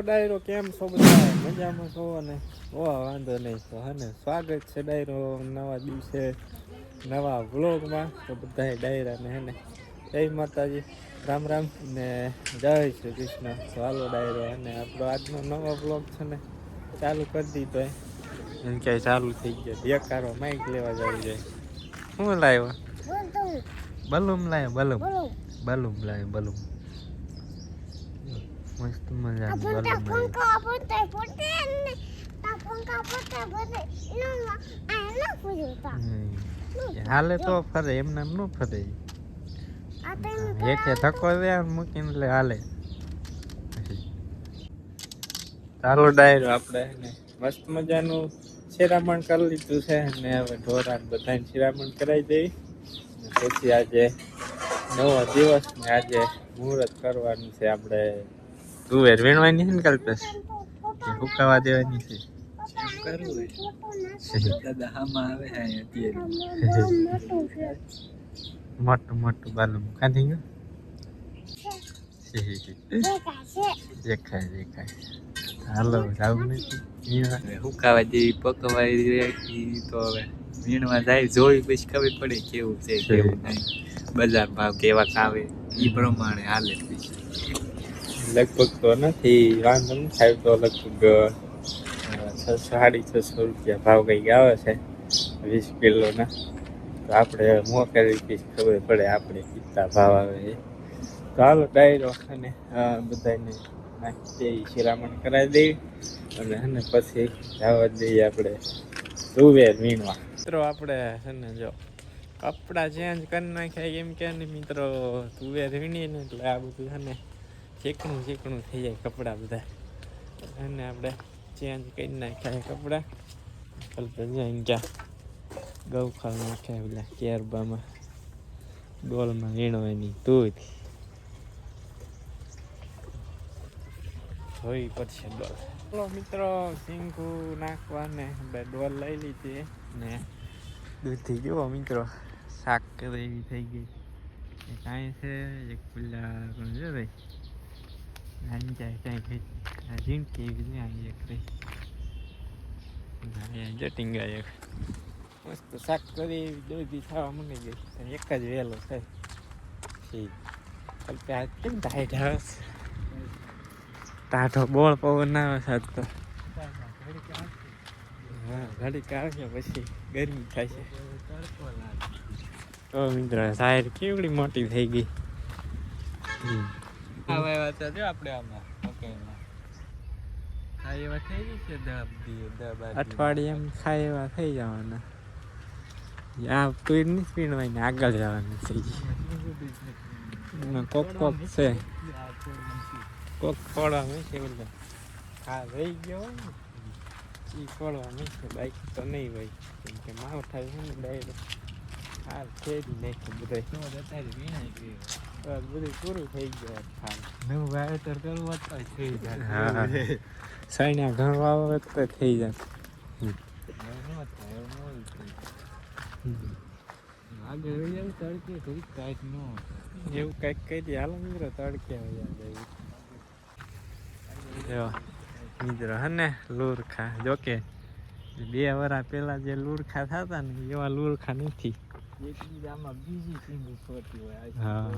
ડાયરો કેમ છો બધા મજામાં છો ને વાંધો નહીં તો હે ને સ્વાગત છે ડાયરો નવા દિવસે નવા વ્લોગમાં તો બધા ડાયરાને હે ને જય માતાજી રામ રામ ને જય શ્રી કૃષ્ણ તો હાલો ડાયરો અને આપણો આજનો નવો વ્લોગ છે ને ચાલુ કરી દીધો એમ ક્યાંય ચાલુ થઈ ગયો બેકારો માઇક લેવા જવું જાય શું લાવ્યો બલૂમ લાવ્યો બલૂમ લાવ્યો બલૂમ મસ્ત મજા હાલે તો ફરે એમને એમ ન ફરે હેઠે ધક્કો દે મૂકીને એટલે હાલે ચાલો ડાયરો આપણે મસ્ત મજાનું શિરામણ કરી લીધું છે ને હવે ઢોરાને બધાને શિરામણ કરાવી દઈ પછી આજે નવો દિવસ ને આજે મુહૂર્ત કરવાનું છે આપણે તુવેર વીણવાની છે ને કલ્પેશ હુકાવા દેવાની છે મોટું મોટું બાલું કાઢી ગયું દેખાય હાલો જાવું નથી હુકાવા જેવી પકવાઈ તો હવે વીણવા જાય જોઈ પછી ખબર પડે કેવું છે કેવું નહીં બજાર ભાવ કેવા આવે એ પ્રમાણે હાલે લગભગ તો નથી વાંધો નથી થાય તો લગભગ 600-650 રૂપિયા ભાવ કંઈક આવે છે 20 કિલોના તો આપણે મોકલી પીસ ખબર પડે આપણે કેટલા ભાવ આવે એ તો હાલો ડાયરો અને બધાને નાખી શિરામણ કરાવી દઈએ અને એને પછી જવા દઈએ આપણે તુવેર વીણવા મિત્રો આપણે છે ને જો કપડાં ચેન્જ કરી નાખ્યા એમ કે ને મિત્રો તુવેર વીણીએ ને એટલે આ બધું છે ને ચીકણું થઈ જાય કપડાં બધા અને આપણે ચેન્જ કરી નાખ્યા કપડાં કલ્પે જઈને ક્યાં ગૌખાલ નાખ્યા પેલા કેરબામાં ડોલમાં વીણવાની દૂધ જોઈ પડશે ડોલ ચલો મિત્રો શીંગુ નાખવાને આપણે ડોલ લઈ લીધી ને દૂધથી જુઓ મિત્રો શાક એવી થઈ ગઈ એક અહીં છે એક પેલા કોણ છે ભાઈ નાની જાય ત્યાં ઝીણકી એવી ત્યાં એક રહી જટિંગ એક મસ્ત શાક કરી દૂધી થવા માંડી ગઈ એક જ વહેલો થાય કેમ ટાઈટ આવે ટાઢો બોળ પવન આવે સાત તો હા ઘડીક આવશે પછી ગરમી થાય છે તો મિત્ર સાહેબ કેવડી મોટી થઈ ગઈ આપણે આમાં ખાઈ એવા થઈ ગઈ છે અઠવાડિયે ખાઈ એવા થઈ જવાના આ તુર નથી પીણવાય ને આગળ જવાનું થઈ ગઈ કોક છે કોક ફોડવા મળશે એટલે હા રહી ગયો હોય ને એ ફોડવા મળશે બાઈક તો નહીં હોય કેમ કે માવ થાય છે ને ડાયરેક્ટ હા ખેડી નાખ્યું બધા બધું પૂરું થઈ ગયું નવું વાવેતર કરવું તો થઈ જાય હા સાઈના ઘર વાવે તો થઈ જાય આગળ એવું તડકે થોડીક ટાઈટ ન એવું કંઈક કહી દે હાલો મિત્રો તડકે મિત્રો હે ને લુરખા જોકે 2 વર્ષ પહેલા જે લુરખા થતા ને એવા લુરખા નથી આમાં બીજી સિંગુ છોટી હોય હા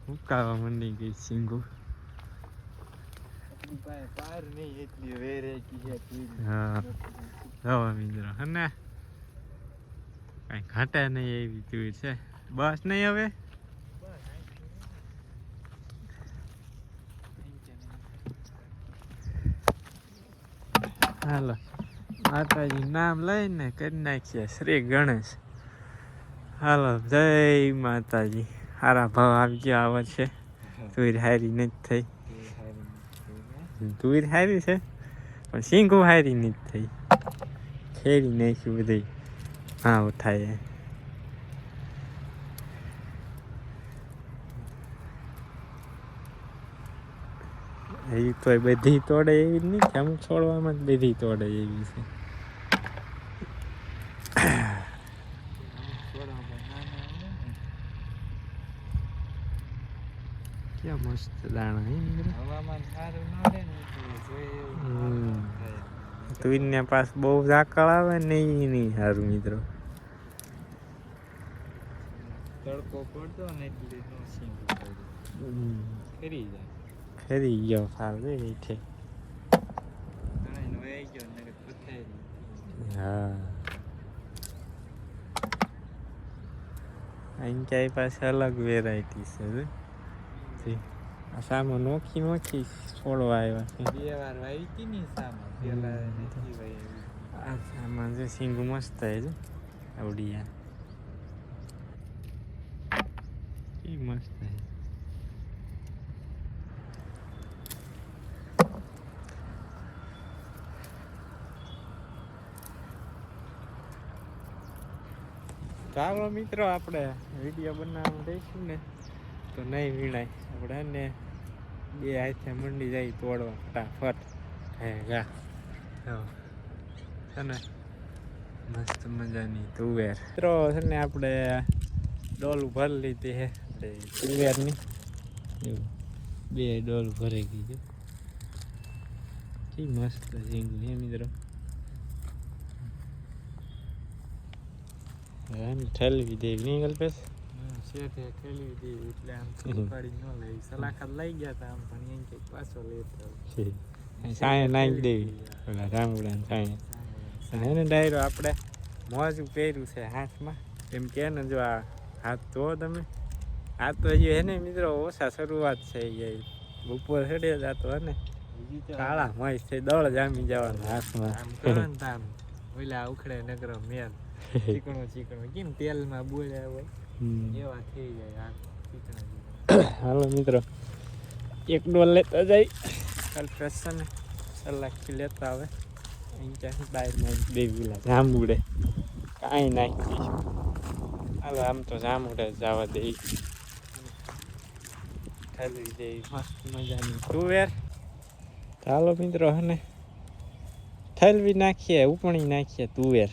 હુકાવા મંડી ગઈ સિંગુ પાર નહીં એટલી વેરાયટી છે હા જો મિત્રો હે ને કઈ ઘાટે નહીં એવી તુર છે બસ નહીં હવે હાલો માતાજી નામ લઈને કરી નાખીએ શ્રી ગણેશ હાલો જય માતાજી સારા ભાવ આવી ગયો આવે છે તુર હારી નથી થઈ તુર હારી છે પણ સિંગુ હારી નથી થઈ ખેડી નાખ્યું બધી હા ઉઠાય એ તો બધી તોડે એવી જ નથી અમુક છોડવામાં જ બધી તોડે એવી છે ક્યાં મસ્ત દાણા હે મિત્રો. હવામાન સારું ન રહે ને એટલે જોઈએ એવું હમ. થાય. તુઈને પાસ બહુ ઝાકળ આવે ને ઈ નહીં સારું મિત્રો. તડકો પડતો ને એટલે નો સિંગ કરી જાય. ખરી ગયો ફાલ રે છે. ઘણા નો આવી ગયો ને પથારી. હા અહીં ક્યાંય પાસે અલગ વેરાયટી છે રે. આ સામે નોખી નોખી છોડવા આવ્યા છે. 2 વાર વાવી હતી ને સામાં પેલા નથી વાવી. આ સામાન છે સિંગ મસ્ત છે જો આવડી આ ઈ મસ્ત છે. ચાલો મિત્રો આપણે વિડીયો બનાવવા દઈશું ને તો નહીં વીણાય આપણે ને 2 હાથે મંડી જાય તોડવા ફટાફટ. હે ગા છે ને મસ્ત મજાની તુવેર મિત્રો છે ને આપણે ડોલું ભરી લીધી છે આપણે તુવેરની. એવું 2 ડોલ ભરાઈ ગઈ છે. કી મસ્ત ઝીંગું હે મિત્રો. ઠેલવી દેવી નહીં ગલ્પેશ. શેઠે ઠેલવી દેવી એટલે આમ ઉપાડી ન લઈ સલાખત લઈ ગયા હતા આમ પણ એમ કે પાછો લેતો સાંય નાખી દેવી પેલા રામુડા સાંય. અને એને ડાયરો આપણે મોજું પહેર્યું છે હાથમાં એમ કે ને જો આ હાથ ધો તમે. આ તો હજી હે ને મિત્રો ઓછા શરૂઆત છે એ બપોર ચડે જતો હે ને કાળા મય છે દળ જામી જવાના હાથમાં. આમ કરો ને તામ ઓલા ઉખડે નગરો મેલ ચીકણો ચીકણો કેમ તેલમાં બોલ્યા હોય એવા થઈ જાય આ ચીકણા. હાલો મિત્રો 1 ડોલ લેતા જાય કાલ ફેશન સલાખી લેતા આવે અહીં ક્યાંથી ડાયરમાં દેવીલા જાંબુડે કાંઈ નાખી દઈશું. હાલો આમ તો જાંબુડે જવા દે ઠલવી દે મસ્ત મજાની તુવેર. ચાલો મિત્રો હે ને ઠલવી નાખીએ ઉપણી નાખીએ તુવેર.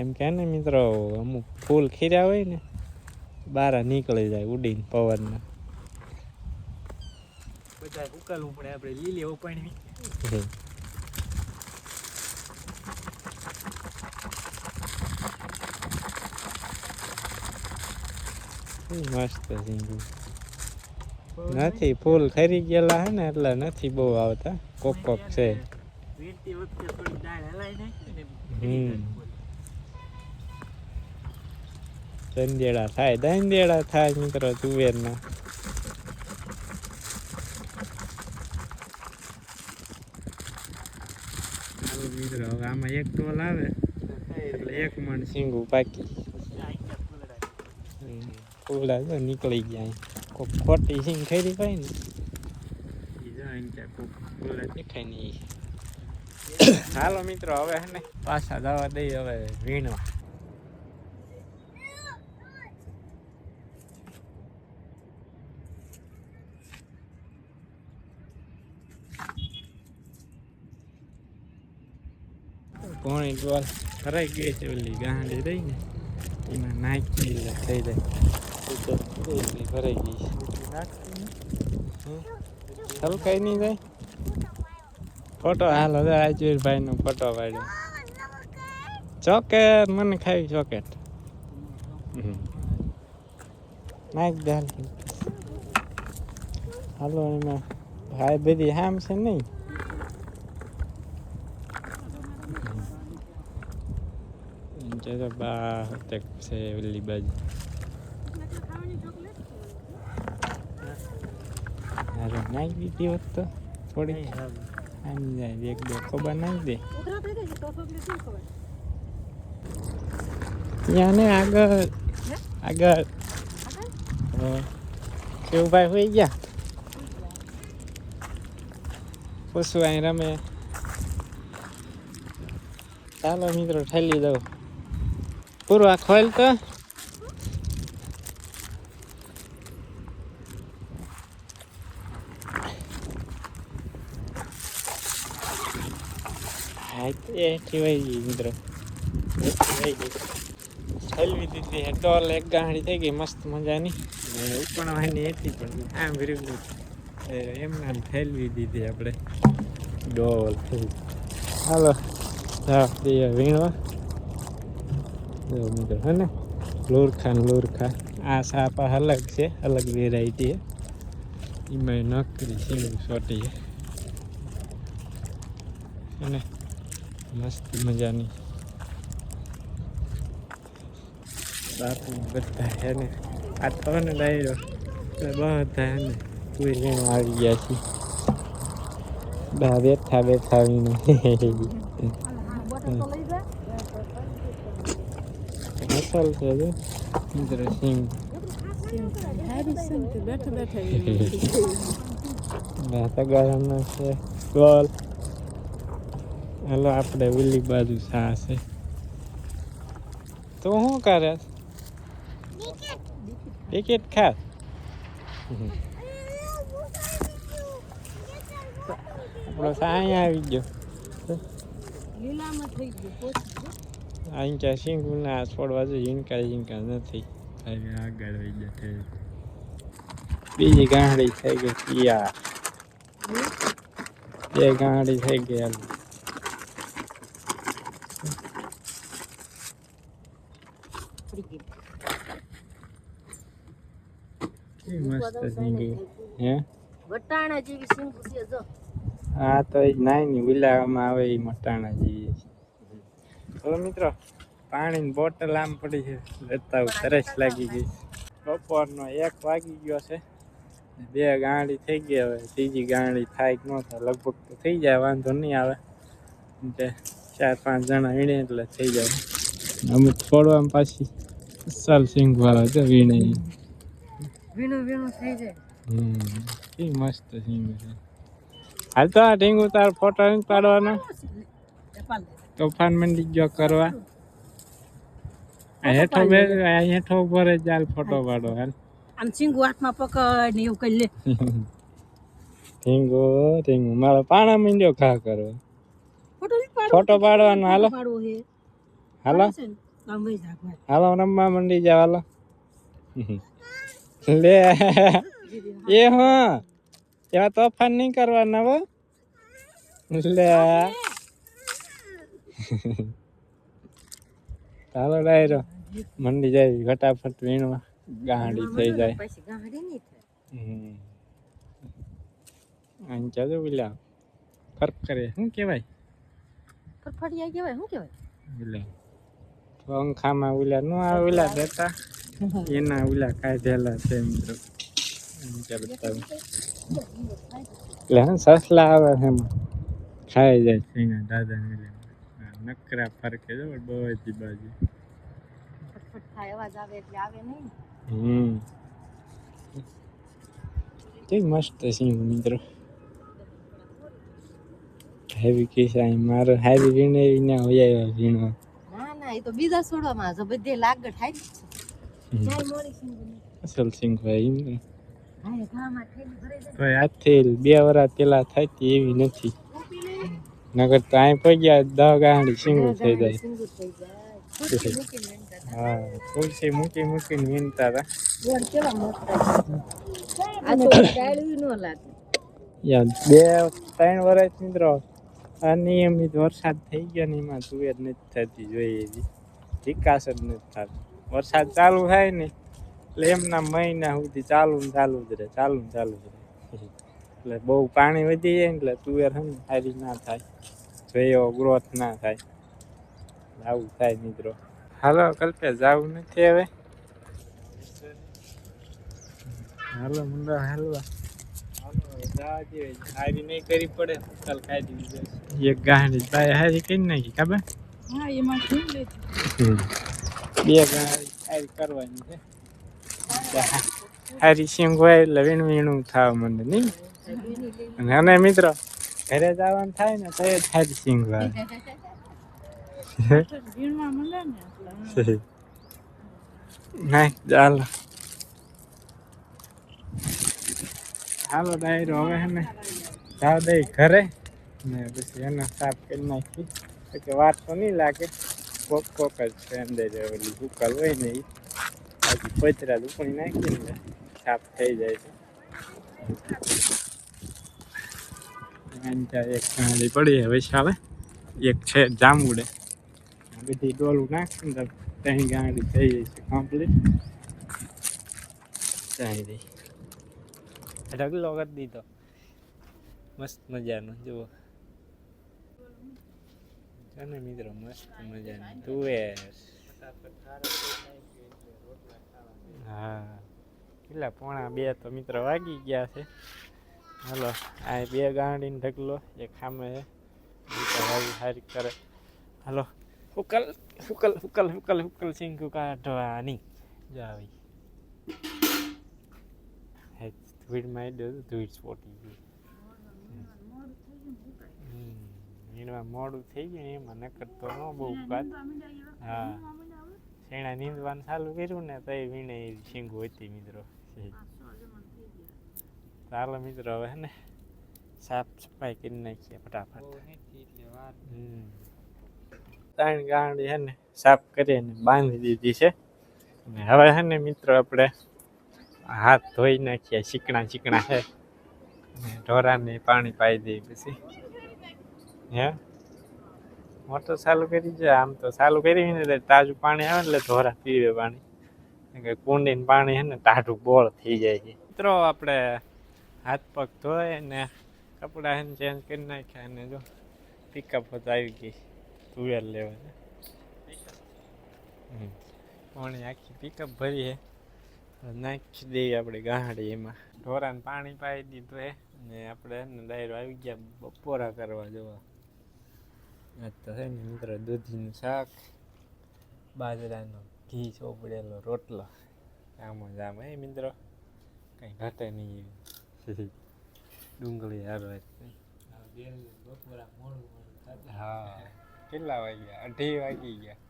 એમ કે ને મિત્રો અમુક ફૂલ ખીર્યા હોય ને બહાર નીકળી જાય ઉડીને પવનના. બધા ઉકાલવું પડે આપણે લીલી ઉપાણી. મસ્ત ઝીંગું નથી ફૂલ ખરી ગયેલા હે ને એટલે નથી બહુ આવતા કોક કોક છે. વીણતી વખતે થોડી દાળ હલાઈ નાખી ને દંદેડા થાય દંદેડા થાય મિત્રો તુવેરના. મિત્રો હવે આમાં 1 ડોલ આવે એટલે 1 મણ સિંગું પાકી. ફૂલા જો નીકળી ગયા કોક ખોટી સિંગ ખરી પાય ને એ જો અહીં ક્યાં કોક ફૂલા દેખાય ને. હાલો મિત્રો હવે હે ને પાછા જવા દઈ હવે વીણવા. પોણી ડોલ ભરાઈ ગઈ છે ઓલી ગાંડી રહી ને એમાં નાખી થઈ જાય ભરાઈ ગઈ છે. હલકાઈ નહીં જાય ફોટો હાલો રાજવીરભાઈ નો ફોટો પાડ્યો. ચોકેટ મને ખાવી ચોકેટ નાખ દે હાલો. એમાં ભાઈ બધી હામ છે નહીં બા છે ઓલી બાજુ. નાખી દીધી હોત તો થોડી આમી જાય 1-2 ખબર નાખી દે ત્યાં ને આગળ આગળ. શિવભાઈ હોઈ ગયા પૂછવું અહીં રમે. ચાલો મિત્રો ઠેલી દઉં પૂરું આ ખોલ તો. એથી વહી ગઈ મિત્રો ઠલવી દીધી હે ડોલ 1 ગાંઠી થઈ ગઈ મસ્ત મજાની. ઉપણવાની એટલી પણ આમ વિરુદ્ધ એમને આમ ઠેલવી દીધી આપણે ડોલ થઈ. હાલો ચા પીએ વીણવા મિત્રો હે ને લુરખા ને લુરખા. આ સાપા અલગ છે, અલગ વેરાયટી છે. એમાં નકરી સીંગ સોટી છે ને મસ્ત મજાની. બાપુ બધા છે ને આ તો ને ડાયરો બધા છે ને કોઈ લેવા આવી ગયા છે. બા બેઠા બેઠા આવીને અસલ છે જો મિત્ર સિંગ. તગારામાં છે ગોલ. હાલો આપણે ઓલી બાજુ સા છે. તો શું કરે ટિકિટ ખા. આપણો સા અહીંયા આવી ગયો. અહીં ક્યાં સિંગુના છોડવા છે ઝીણકા નથી. આગળ વહી ગયા. બીજી ગાંડી થઈ ગઈ પિયા. બે ગાંડી થઈ ગઈ. મસ્ત સિંગી હે વટાણા જેવી સિંગુ છે જો. હા તો એ નાની વિલાવામાં આવે એ મટાણા જેવી. ચલો મિત્રો પાણીની બોટલ આમ પડી છે લેતા તરસ લાગી ગઈ. બપોરનો 1 વાગી ગયો છે. 2 ગાંડી થઈ ગઈ. હવે ત્રીજી ગાંડી થાય કે ન થાય લગભગ તો થઈ જાય, વાંધો નહીં આવે. 4-5 જણા વીણે એટલે થઈ જાય. અમુક છોડવામાં પાછી અસલ સિંગ વાળા છે વીણે. વીણું થઈ જાય. એ મસ્ત સિંગ છે. હાલ તો આ ઢીંગુ તાર ફોટો નહીં પાડવાનો. તોફાન મંડી ગયો કરવા. હેઠો બે હેઠો ઉપર જ ચાલ ફોટો પાડો. હાલ આમ સિંગુ હાથમાં પકડ ને એવું કરી લે. ઢીંગુ મારો પાણા મંડ્યો ખા કરવા. ફોટો પાડવાનો. હાલો હાલો હાલો રમવા મંડી જાવ. હાલો લે એ હા એવા તોફાન નહીં કરવાના હો. લે ચાલો ડાયરો મંડી જાય ફટાફટ વીણવા. ગાંડી થઈ જાય. અહીં ચાલો પેલા ફર્ક કરે શું કહેવાય? ફરફડિયા કહેવાય. શું કહેવાય? પેલા પંખામાં ઓલા નો આવે ઓલા દેતા એના ઓલા કાઢેલા છે મિત્રો. એટલે હા સસલા આવે છે એમાં ખાઈ જાય સિંગા દાદા ને નકરા ફરકે જો બધી બાજુ. ફટફટ થાય અવાજ આવે એટલે આવે નહીં. તે મસ્ત સિંગ મિત્રો. હેવી કિસા મારો હેવી વીણે ના હોય આવ્યા વીણવા. ના એ તો બીજા છોડવામાં છે બધે લાગડ થાય જ છે. જાય મોરી સિંગુ અસલ સિંગ ભાઈ એમ ને. હા ઘામાં થેલી ભરાઈ જાય. તો આજથી 2 વર્ષ પેલા થતી એવી નથી. નગર તો અહીં પગ્યા 10 ગાંડી સિંગુ થઈ જાય. સિંગુ થઈ જાય. હા ખુરશી મૂકીને વીણતા હતા. ગોળ કેવા મોટા આ તો ડાળવી નો લાગે. યાર 2-3 વર્ષ મિત્રો અનિયમિત વરસાદ થઈ ગયો ને એમાં તુવેર નથી થતી જોઈએ વિકાસ જ નથી થતો. વરસાદ ચાલુ થાય ને એટલે એમના મહિના સુધી ચાલુ જ રહે. એટલે બહુ પાણી વધી જાય ને એટલે તુવેર છે ને સારી ના થાય, જોઈએ ગ્રોથ ના થાય. આવું થાય મિત્રો. હાલો કલ્પે જવું નથી હવે. હાલો મુંડા હાલવા હારી નહીં કરી પડે. કાલ ખાઈ દીધી એક ગાંડી બાય હારી કરી નાખી ખબર. હા એમાં શું લે 2 ગાંડી હારી કરવાની છે. હારી સિંગ હોય એટલે વીણું થાવ મને નહીં. અને મિત્રો ઘરે જવાનું થાય ને તો જ હારી સિંગ હોય. ના ચાલો હાલો ડાયરો હવે હે ને જાવ દઈ ઘરે ને પછી એને સાફ કરી નાખી. કે વાર તો નહીં લાગે. કોક જ છે અંદર ઓલી ઉકલ હોય ને એ બાકી પચરા ઉપડી નાખીને સાફ થઈ જાય છે. ત્યાં એક ગાડી પડી હવે ચાલે, એક છે જાંબુડે. બધી ડોલું નાખીને તો ત્રણ ગાડી થઈ જાય છે કમ્પ્લીટ. ચાલી ઢગલો કરી દીધો મસ્ત મજાનો જુઓ છે ને મિત્રો, મસ્ત મજાની તુવેર. હા કેટલા 1:45 તો મિત્રો વાગી ગયા છે. હાલો આ 2 ગાડીને ઢગલો એક સામે સારી કરે. હાલો હુકલ હુકલ હુકલ હુકલ હુકલ સિંકુ કાઢવાની જો આવી ધૂળમાં ધૂળ સ્પોટી ગયું. નીંદવા મોડું થઈ ગયું એમાં નકર તો ન બહુ વાત. હા શેણા નીંદવાનું ચાલુ કર્યું ને તો એ વીણે શીંગું હતી મિત્રો. ચાલો મિત્રો હવે હે ને સાફ સફાઈ કરી નાખીએ ફટાફટ. 3 ગાડી હે ને સાફ કરીને બાંધી દીધી છે. અને હવે હે ને મિત્રો આપણે હાથ ધોઈ નાખીએ, ચીકણા ચીકણા છે. ઢોરાને પાણી પાઈ દઈએ પછી. હે મોટર ચાલુ કરી છે. આમ તો ચાલુ કરી ને તાજું પાણી આવે એટલે ઢોરા પીવે પાણી. કુંડીને પાણી છે ને ટાઢું બોળ થઈ જાય છે. મિત્રો આપણે હાથ પગ ધોઈ ને કપડા એને ચેન્જ કરી નાખ્યા. અને જો પિકઅપ તો આવી ગઈ તુવેર લેવા છે. પાણી આખી પિકઅપ ભરી છે, નાખી દઈએ આપણે ગાડી એમાં. ઢોરાને પાણી પાઈ દીધું હે ને આપણે એને ડાયરો આવી ગયા બપોરા કરવા જોવા. આજ તો છે ને મિત્રો દૂધીનું શાક, બાજરાનો ઘી ચોપડેલો રોટલો, આમ જ આમ હે મિત્રો, કંઈ ઘટે નહીં. ડુંગળી હારો બપોરા મોડું. હા કેટલા વાગ્યા? 2:30 વાગી ગયા.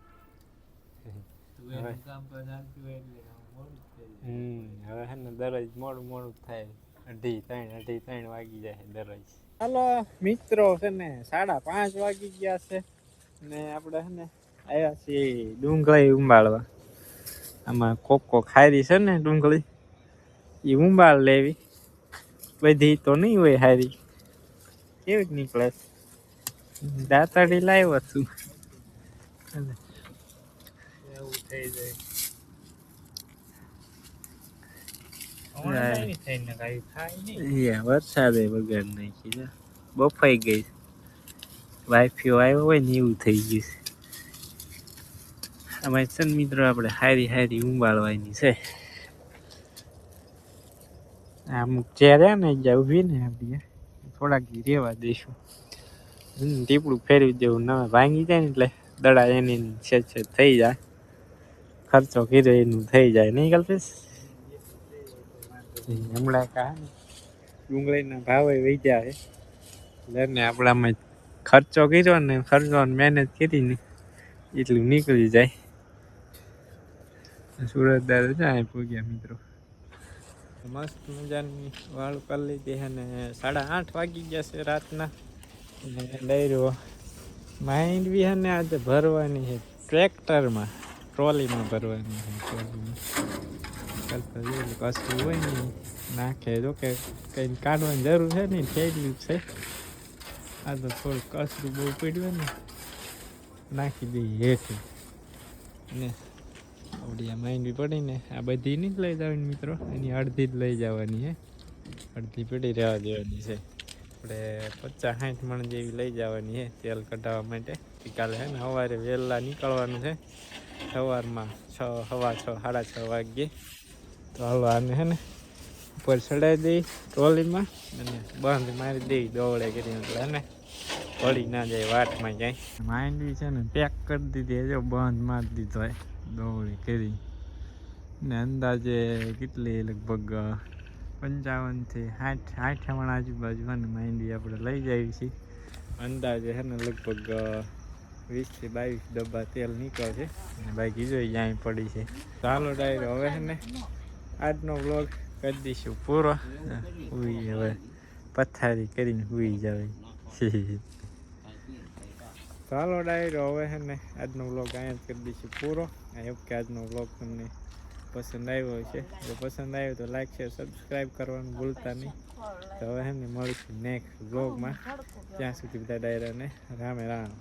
હવે છે ને દરરોજ મોડું મોડું થાય. 2:30 વાગી જાય દરરોજ. હાલો મિત્રો છે ને 5:30 વાગી ગયા છે ને આપણે છે ને આવ્યા છીએ ડુંગળી ઉંબાળવા. આમાં કોકો ખારી છે ને ડુંગળી એ ઉંબાળ લેવી. બધી તો નહીં હોય હારી, કેવી નીકળે. દાંતડી લાવ્યો છું એવું થઈ જાય. વરસાદે બગાડ નાખી, બફાઈ ગઈ. વાઈફીઓ આવ્યો હોય ને એવું થઈ ગયું છે. આમાં છે ને મિત્રો આપણે હારી હારી ઉંબાળવાની છે. અમુક ચેરે ને જ્યાં ઉભી ને આપીએ થોડાક રેવા દઈશું. ટીપડું ફેરવી દેવું, નવા ભાંગી જાય ને એટલે દડા એની છે થઈ જાય. ખર્ચો કર્યો એનું થઈ જાય નહીં કલ્પેશ? હમણાં કા ડુંગળીના ભાવ વધ્યા છે એટલે ને આપણામાં ખર્ચો કર્યો ને ખર્ચો મહેનત કરીને એટલું નીકળી જાય. સુરતદાર જાય પૂગ્યા મિત્રો. મસ્ત મજાની વાળું કરી લીધી અને 8:30 વાગી ગયા છે રાતના. ડાયરો માઇન્ડ બી ને આજે ભરવાની છે ટ્રેક્ટરમાં, ટ્રોલીમાં ભરવાની છે. ટ્રોલીમાં કશું હોય ને નાખે. જો કે કંઈ કાઢવાની જરૂર છે ને થયેલું છે. આ તો થોડું કસરું બહુ પડ્યું ને નાખી દઈએ હેઠે. ને આપણી આ માઇન્ડ બી પડી ને આ બધી નહીં લઈ જવાની મિત્રો, એની અડધી જ લઈ જવાની છે. અડધી પડી રહેવા દેવાની છે. આપણે 50-60 મણ જેવી લઈ જવાની છે તેલ કઢાવવા માટે. કાલે છે ને સવારે વહેલા નીકળવાનું છે. સવારમાં 6, 6:30 વાગ્યે. તો હાલો આને છે ને ઉપર ચડાવી દઈ ટ્રોલીમાં અને બંધ મારી દઈ દોવડે કરીને એટલે ને પડી ના જાય, વાટમાં જાય. માઇન્ડ બી છે ને પેક કરી દીધી, જો બંધ મારી દીધો હોય દોવડી કરી ને. અંદાજે કેટલી લગભગ 55 થી 60 મણ આજુબાજુ અને માઇન્ડી આપણે લઈ જઈએ છીએ. અંદાજે છે ને લગભગ 20 થી 22 ડબ્બા તેલ નીકળશે અને બાકી જોઈ અહીં પડી છે. ચાલો ડાયરો હવે છે ને આજનો વ્લોગ કરી દઈશું પૂરો. હુઈ હવે પથારી કરીને હુઈ જવાય. ચાલો ડાયરો હવે છે ને આજનો વ્લોગ અહીંયા જ કરી દઈશું પૂરો. આઈ હોપ કે આજનો વ્લોગ તમને પસંદ આવ્યો છે. જો પસંદ આવ્યો તો લાઈક શેર સબસ્ક્રાઈબ કરવાનું ભૂલતા નહીં. તો હવે એમને મળીશું નેક્સ્ટ બ્લોગમાં. ત્યાં સુધી બધા ડાયરાને રામે રામ.